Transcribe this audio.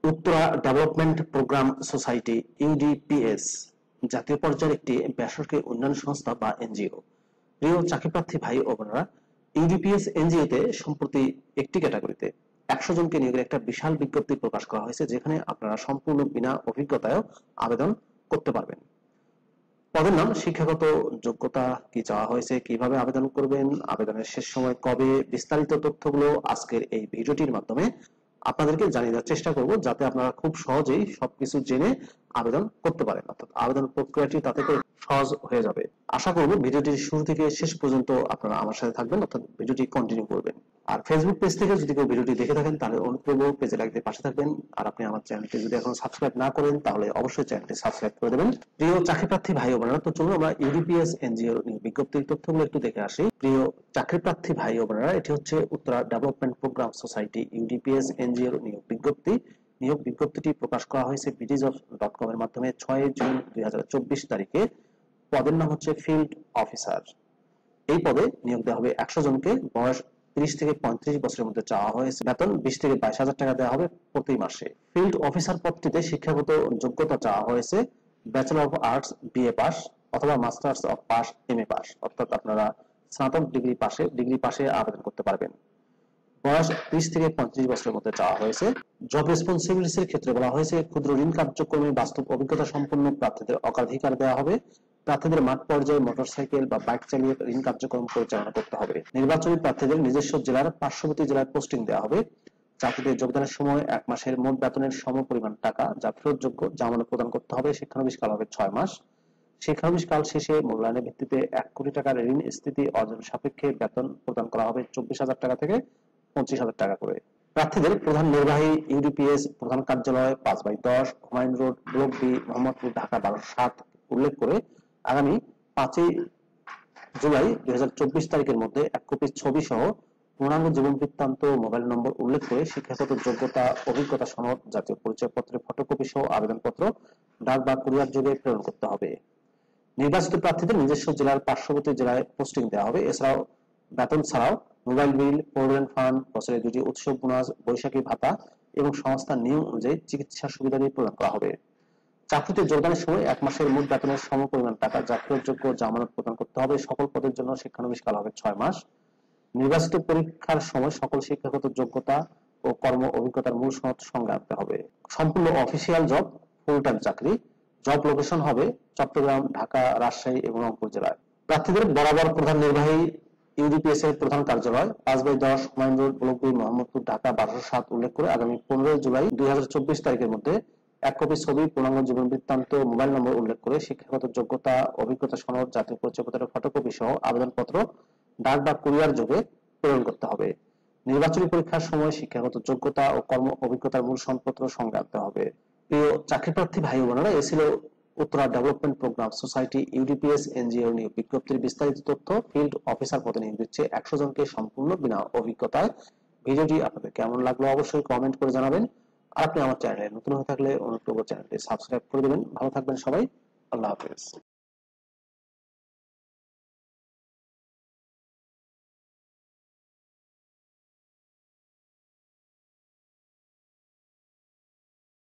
Uttara development programme society UDPS জাতীয় পর্যায়ের একটি বেসরকারি উন্নয়ন সংস্থা বা এনজিও। প্রিয় চাকরিপ্রার্থী ভাই ও বোনেরা, ইউডিপিএস এনজিওতে সম্প্রতি একটি ক্যাটাগরিতে 100 জনকে নিয়োগের একটা বিশাল বিজ্ঞপ্তি প্রকাশ করা হয়েছে, যেখানে আপনারা সম্পূর্ণ বিনা অভিজ্ঞতায় আবেদন করতে পারবেন। পদের নাম, শিক্ষাগত যোগ্যতা কি চাওয়া হয়েছে, কিভাবে আবেদন করবেন, আবেদনের শেষ সময় কবে, বিস্তারিত তথ্যগুলো আজকের এই ভিডিওটির মাধ্যমে আপনাদেরকে জানিয়ে দেওয়ার চেষ্টা করব, যাতে আপনারা খুব সহজেই সবকিছু জেনে আবেদন করতে পারেন, অর্থাৎ আবেদন প্রক্রিয়াটি তাতে করে সহজ হয়ে যাবে। আশা করব ভিডিওটির শুরু থেকে শেষ পর্যন্ত আপনারা আমার সাথে থাকবেন, অর্থাৎ ভিডিওটি কন্টিনিউ করবেন। আর ফেসবুক পেজ থেকে যদি কেউ ভিডিওটি দেখে থাকেন তাহলে অনুরোধ করব পেজে লাইক দিয়ে পাশে থাকবেন। আর আপনি আমার চ্যানেলটি যদি এখন সাবস্ক্রাইব না করেন তাহলে অবশ্যই চ্যানেলটি সাবস্ক্রাইব করে দেবেন। প্রিয় চাকরিপ্রার্থী ভাই ও বোনেরা, তো চলুন আমরা ইউডিপিএস এনজিওর বিজ্ঞপ্তির তথ্যগুলো একটু দেখে আসি। প্রিয় চাকরিপ্রার্থী ভাই ও বোনেরা, এটি হচ্ছে Uttara development programme society UDPS এনজিওর নিয়োগ বিজ্ঞপ্তি। নিয়োগ বিজ্ঞপ্তিটি প্রকাশ করা হয়েছে bdjob.com এর মাধ্যমে 6 জুন 2024 তারিখে। পদের নাম হচ্ছে ফিল্ড অফিসার। এই পদে নিয়োগ দেওয়া হবে 100 জনকে। বয়স 30 থেকে 35 বছরের মধ্যে চাওয়া হয়েছে। বেতন 20 থেকে 22,000 টাকা দেওয়া হবে প্রতি মাসে। ফিল্ড অফিসার পদটিতে শিক্ষাগত যোগ্যতা চাওয়া হয়েছে bachelor of arts BA pass অথবা masters of pass MA pass, অর্থাৎ আপনারা স্নাতক ডিগ্রি পাশে আবেদন করতে পারবেন। বয়স 30 থেকে 35 বছরের মধ্যে চাওয়া হয়েছে। জব রেসপন্সিবিলিটিস এর ক্ষেত্রে বলা হয়েছে ক্ষুদ্র ঋণ কার্যক্রমে বাস্তব অভিজ্ঞতা সম্পন্ন প্রার্থীদের অগ্রাধিকার দেওয়া হবে। প্রার্থীদের মাঠ পর্যায়ে মোটরসাইকেল বা বাইক চালিয়ে ঋণ কার্যক্রম পরিচালনা করতে হবে। নির্বাচনী প্রার্থীদের নিজস্ব জেলার পার্শ্ববর্তী জেলায় পোস্টিং দেওয়া হবে। চাকরিতে যোগদানের সময় 1 মাসের মোট বেতনের সমপরিমাণ টাকা যা ফেরতযোগ্য জামানত প্রদান করতে হবে। শিক্ষানবিশকাল হবে 6 মাস। শিক্ষানবিশকাল শেষে মূল্যায়নের ভিত্তিতে 1 কোটি টাকার ঋণ স্থিতি অর্জন সাপেক্ষে বেতন প্রদান করা হবে 24,000 টাকা থেকে 25,000 টাকা করে। প্রার্থীদের প্রধান নির্বাহী ইউডিপিএস প্রধান কার্যালয় 5/10 Humayun road block B Mohammadpur Dhaka 1207 উল্লেখ করে আগামী 5 জুলাই 2024 তারিখের মধ্যে 1 কপি ছবি সহ পূর্ণাঙ্গ জীবন বৃত্তান্ত, মোবাইল নম্বর উল্লেখ করে শিক্ষাগত যোগ্যতা, অভিজ্ঞতা সনদ, জাতীয় পরিচয়পত্রের ফটোকপি সহ আবেদনপত্র ডাক বা কুরিয়ার যোগে প্রেরণ করতে হবে। নির্বাচিত প্রার্থীদের নিজস্ব জেলার পার্শ্ববর্তী জেলায় পোস্টিং দেওয়া হবে। এছাড়াও বেতন ছাড়াও মোবাইল বিল, প্রভিডেন্ট ফান্ড, বছরে 2টি উৎসব বোনাস, বৈশাখী ভাতা এবং সংস্থার নিয়ম অনুযায়ী চিকিৎসা সুবিধাদি প্রদান করা হবে। চাকরিতে যোগদানের সময় 1 মাসের মোট বেতনের সমপরিমাণ টাকা যা ফেরতযোগ্য জামানত প্রদান করতে হবে। সকল পদের জন্য শিক্ষানবিশকাল হবে 6 মাস। নির্বাচিত পরীক্ষার সময় সকল শিক্ষাগত যোগ্যতা ও কর্ম অভিজ্ঞতার মূল সনদ সঙ্গে আনতে হবে। সম্পূর্ণ অফিসিয়াল জব, ফুল টাইম চাকরি। জব লোকেশন হবে চট্টগ্রাম, ঢাকা, রাজশাহী এবং রংপুর জেলায়। প্রার্থীদের বরাবর প্রধান নির্বাহী ইউডিপিএস এর প্রধান কার্যালয় 5/10 Humayun road block B Mohammadpur Dhaka 1207 উল্লেখ করে আগামী 15 জুলাই 2024 তারিখের মধ্যে 1 কপি ছবি, পূর্ণাঙ্গ জীবন বৃত্তান্ত, মোবাইল নম্বর উল্লেখ করে শিক্ষাগত যোগ্যতা, অভিজ্ঞতা সনদ, জাতীয় পরিচয়পত্রের ফটোকপি সহ আবেদনপত্র ডাক বা কুরিয়ার যোগে প্রেরণ করতে হবে। নির্বাচনী পরীক্ষার সময় শিক্ষাগত যোগ্যতা ও কর্ম অভিজ্ঞতার মূল সনদপত্র সঙ্গে আনতে হবে। প্রিয় চাকরিপ্রার্থী ভাই ও বোনেরা, এ ছিল Uttara development programme society UDPS NGO নিয়োগ বিজ্ঞপ্তির বিস্তারিত তথ্য। ফিল্ড অফিসার পদে নিয়োগ দিচ্ছে 100 জনকে সম্পূর্ণ বিনা অভিজ্ঞতায়। ভিডিওটি আপনাদের কেমন লাগলো অবশ্যই কমেন্ট করে জানাবেন। আর আপনি আমার চ্যানেলে নতুন হয়ে থাকলে অনুরোধ করব চ্যানেলটি সাবস্ক্রাইব করে দেবেন। ভালো থাকবেন সবাই। আল্লাহ হাফেজ।